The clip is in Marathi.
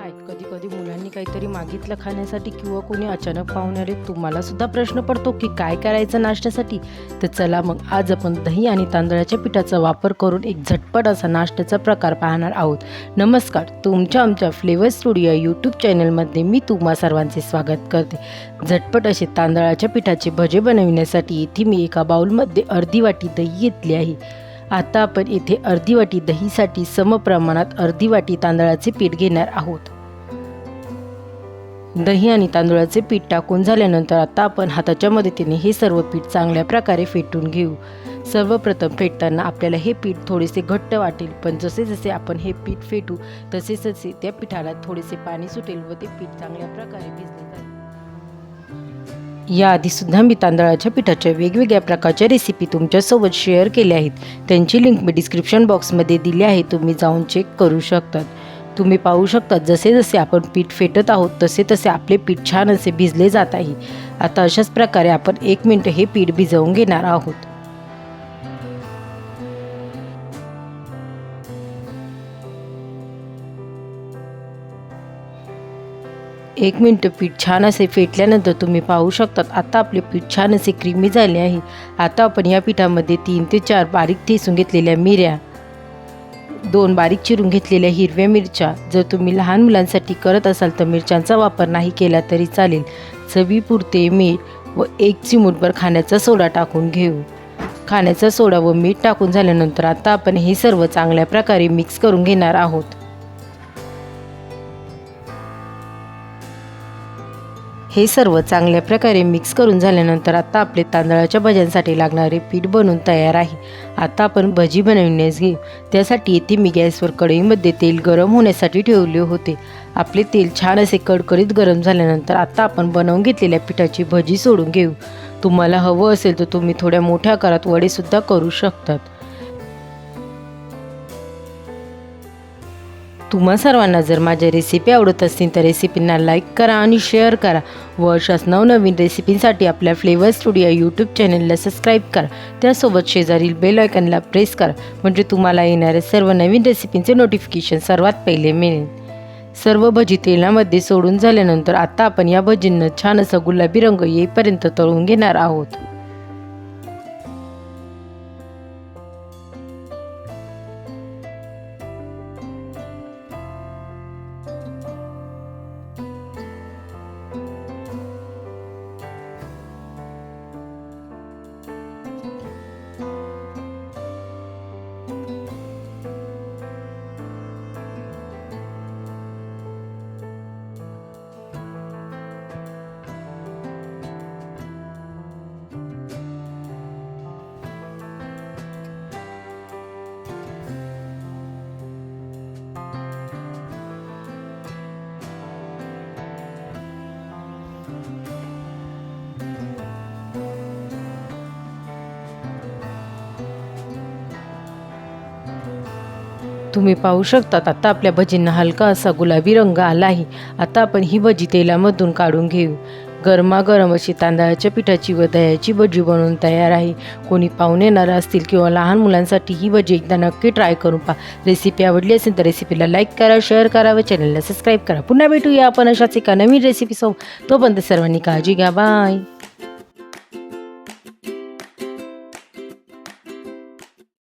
काय कधी कधी मुलांनी काहीतरी मागितलं खाण्यासाठी किंवा कोणी अचानक पाहुणे आले, तुम्हाला सुद्धा प्रश्न पडतो की काय करायचं नाश्त्यासाठी. तर चला मग आज आपण दही आणि तांदळाच्या पिठाचा वापर करून एक झटपट असा नाश्त्याचा प्रकार पाहणार आहोत. नमस्कार, तुमच्या आमच्या फ्लेवर स्टुडिओ यूट्यूब चॅनलमध्ये मी तुम्हा सर्वांचे स्वागत करते. झटपट असे तांदळाच्या पिठाचे भजे बनविण्यासाठी इथे मी एका बाउलमध्ये अर्धी वाटी दही घेतली आहे. आता आपण इथे अर्धी वाटी दहीसाठी समप्रमाणात अर्धी वाटी तांदळाचे पीठ घेणार आहोत. दही आणि तांदळाचे पीठ टाकून झाल्यानंतर आता आपण हाताच्या मदतीने हे सर्व पीठ चांगल्या प्रकारे फेटून घेऊ. सर्वप्रथम फेटताना आपल्याला हे पीठ थोडेसे घट्ट वाटेल, पण जसे जसे आपण हे पीठ फेटू तसे तसे त्या पिठाला थोडेसे पाणी सुटेल व ते पीठ चांगल्या प्रकारे भिजले जाईल. याआधीसुद्धा मी तांदळाच्या पिठाच्या वेगवेगळ्या प्रकारच्या रेसिपी तुमच्यासोबत शेअर केल्या आहेत. त्यांची लिंक मी डिस्क्रिप्शन बॉक्समध्ये दिली आहे, तुम्ही जाऊन चेक करू शकतात. तुम्ही पाहू शकता जसे जसे आपण पीठ फेटत आहोत तसे तसे आपले पीठ छान असे भिजले जात आहे. आता अशाच प्रकारे आपण 1 मिनिट हे पीठ भिजवून घेणार आहोत. 1 मिनिट पीठ छान असे फेटल्यानंतर तुम्ही पाहू शकतात आता आपले पीठ छान असे क्रीमी झाले आहे. आता आपण या पिठामध्ये 3 ते 4 बारीक ठेचून घेतलेल्या मिऱ्या, 2 बारीक चिरून घेतलेल्या हिरव्या मिरच्या, जर तुम्ही लहान मुलांसाठी करत असाल तर मिरच्यांचा वापर नाही केला तरी चालेल, चवीपुरते मीठ व 1 चिमूटभर खाण्याचा सोडा टाकून घेऊ. खाण्याचा सोडा व मीठ टाकून झाल्यानंतर आता आपण हे सर्व चांगल्या प्रकारे मिक्स करून घेणार आहोत. हे सर्व चांगल्या प्रकारे मिक्स करून झाल्यानंतर आता आपले तांदळाच्या भज्यांसाठी लागणारे पीठ बनवून तयार आहे. आता आपण भजी बनवण्यास घेऊ. त्यासाठी इथे मी गॅसवर कढईमध्ये तेल गरम होण्यासाठी ठेवले होते. आपले तेल छान असे कडकडीत गरम झाल्यानंतर आता आपण बनवून घेतलेल्या पिठाची भजी सोडून घेऊ. तुम्हाला हवं असेल तर तुम्ही थोड्या मोठ्या आकारात वडेसुद्धा करू शकतात. तुम्हा सर्वांना जर माझ्या रेसिपी आवडत असतील तर रेसिपींना लाईक करा आणि शेअर करा व अशाच नवनवीन रेसिपींसाठी आपल्या फ्लेवर स्टुडिओ यूट्यूब चॅनलला सबस्क्राईब करा. त्यासोबत शेजारील बेल आयकॉनला प्रेस करा, म्हणजे तुम्हाला येणाऱ्या सर्व नवीन रेसिपींचे नोटिफिकेशन सर्वात पहिले मिळेल. सर्व भजी तेलामध्ये सोडून झाल्यानंतर आता आपण या भजींना छान असा गुलाबी रंग येईपर्यंत तळून घेणार आहोत. तुम्ही पाहू शकता आता आपल्या भजींना हलका असा गुलाबी रंग आला आहे. आता आपण ही भजी तेलामधून काढून घेऊ. गरमागरम अशी तांदळाच्या पिठाची व दह्याची भजी बनवून तयार आहे. कोणी पाहुणे येणार असतील किंवा लहान मुलांसाठी ही भजी एकदा नक्की ट्राय करून पहा. रेसिपी आवडली असेल तर रेसिपीला लाईक करा, शेअर करा व चॅनलला सबस्क्राईब करा. पुन्हा भेटूया आपण अशाच एका नवीन रेसिपीसोबत. तोपर्यंत सर्वांनी काळजी घ्या. बाय.